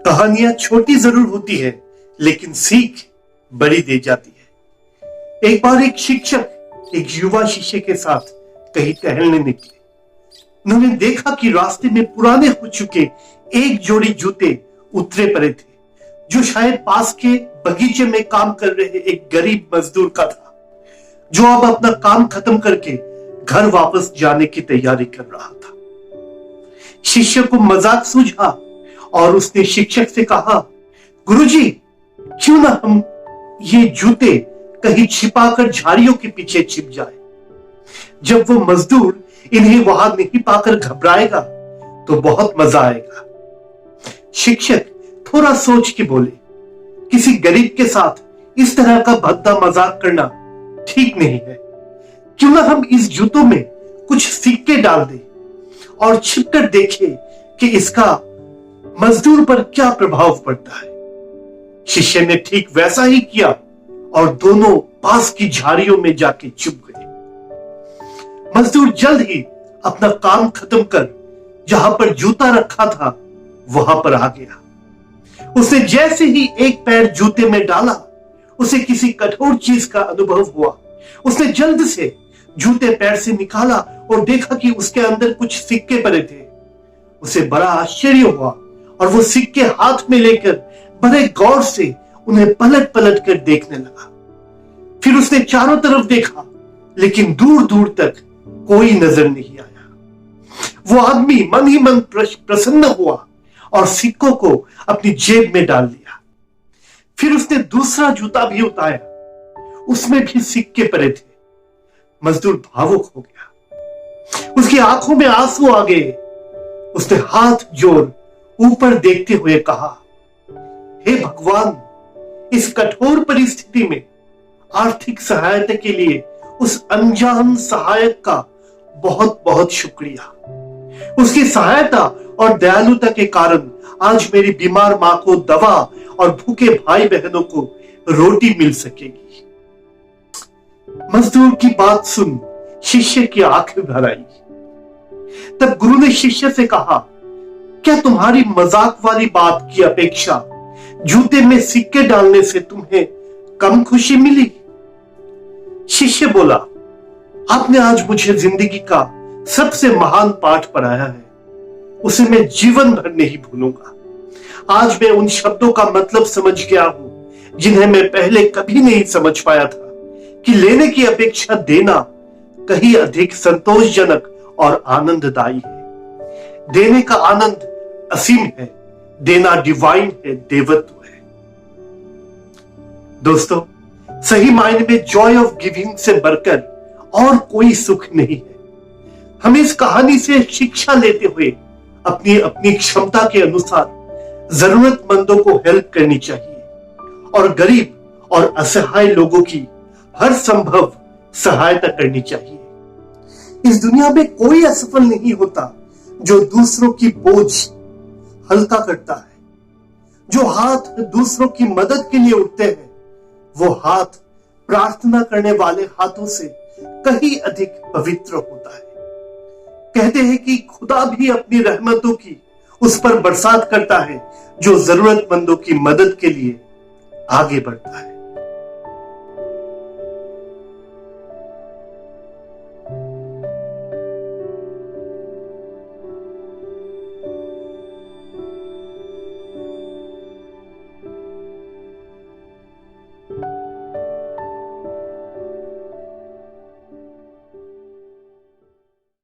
कहानियां छोटी जरूर होती है, लेकिन सीख बड़ी दे जाती है। एक बार एक शिक्षक एक युवा शिष्य के साथ कहीं टहलने निकले। उन्होंने देखा कि रास्ते में पुराने हो चुके एक जोड़ी जूते उतरे पड़े थे, जो शायद पास के बगीचे में काम कर रहे एक गरीब मजदूर का था, जो अब अपना काम खत्म करके घर वापस जाने की तैयारी कर रहा था। शिष्य को मजाक सूझा और उसने शिक्षक से कहा, गुरुजी, क्यों ना हम ये जूते कहीं छिपाकर झाड़ियों के पीछे छिप जाए। जब वो मजदूर इन्हें वहां नहीं पाकर घबराएगा तो बहुत मजा आएगा। शिक्षक थोड़ा सोच के बोले, किसी गरीब के साथ इस तरह का भद्दा मजाक करना ठीक नहीं है। क्यों ना हम इस जूतों में कुछ सिक्के डाल दें और छिपकर देखें कि इसका मजदूर पर क्या प्रभाव पड़ता है। शिष्य ने ठीक वैसा ही किया और दोनों पास की झाड़ियों में जाके छुप गए। मजदूर जल्द ही अपना काम खत्म कर जहां पर जूता रखा था वहां पर आ गया। उसने जैसे ही एक पैर जूते में डाला, उसे किसी कठोर चीज का अनुभव हुआ। उसने जल्द से जूते पैर से निकाला और देखा कि उसके अंदर कुछ सिक्के पड़े थे। उसे बड़ा आश्चर्य हुआ और वो सिक्के हाथ में लेकर बड़े गौर से उन्हें पलट पलट कर देखने लगा। फिर उसने चारों तरफ देखा, लेकिन दूर दूर तक कोई नजर नहीं आया। वो आदमी मन ही मन प्रसन्न हुआ और सिक्कों को अपनी जेब में डाल लिया। फिर उसने दूसरा जूता भी उतारा, उसमें भी सिक्के पड़े थे। मजदूर भावुक हो गया, उसकी आंखों में आंसू आ गए। उसने हाथ जोड़ ऊपर देखते हुए कहा, हे भगवान, इस कठोर परिस्थिति में आर्थिक सहायता के लिए उस अनजान सहायक का बहुत बहुत शुक्रिया। उसकी सहायता और दयालुता के कारण आज मेरी बीमार मां को दवा और भूखे भाई बहनों को रोटी मिल सकेगी। मजदूर की बात सुन शिष्य की आंखें भर आई। तब गुरु ने शिष्य से कहा, क्या तुम्हारी मजाक वाली बात की अपेक्षा जूते में सिक्के डालने से तुम्हें कम खुशी मिली? शिष्य बोला, आपने आज मुझे जिंदगी का सबसे महान पाठ पढ़ाया है, उसे मैं जीवन भर नहीं भूलूंगा। आज मैं उन शब्दों का मतलब समझ गया हूं जिन्हें मैं पहले कभी नहीं समझ पाया था, कि लेने की अपेक्षा देना कहीं अधिक संतोषजनक और आनंददायी है। देने का आनंद असीम है, देना डिवाइन है, देवत्व है। दोस्तों, सही मायने में जॉय ऑफ गिविंग से बढ़कर और कोई सुख नहीं है। हमें इस कहानी से शिक्षा लेते हुए अपनी अपनी क्षमता के अनुसार जरूरतमंदों को हेल्प करनी चाहिए और गरीब और असहाय लोगों की हर संभव सहायता करनी चाहिए। इस दुनिया में कोई असफल नहीं होता जो दूसरों की बोझ हल्का करता है। जो हाथ दूसरों की मदद के लिए उठते हैं, वो हाथ प्रार्थना करने वाले हाथों से कहीं अधिक पवित्र होता है। कहते हैं कि खुदा भी अपनी रहमतों की उस पर बरसात करता है जो जरूरतमंदों की मदद के लिए आगे बढ़ता है।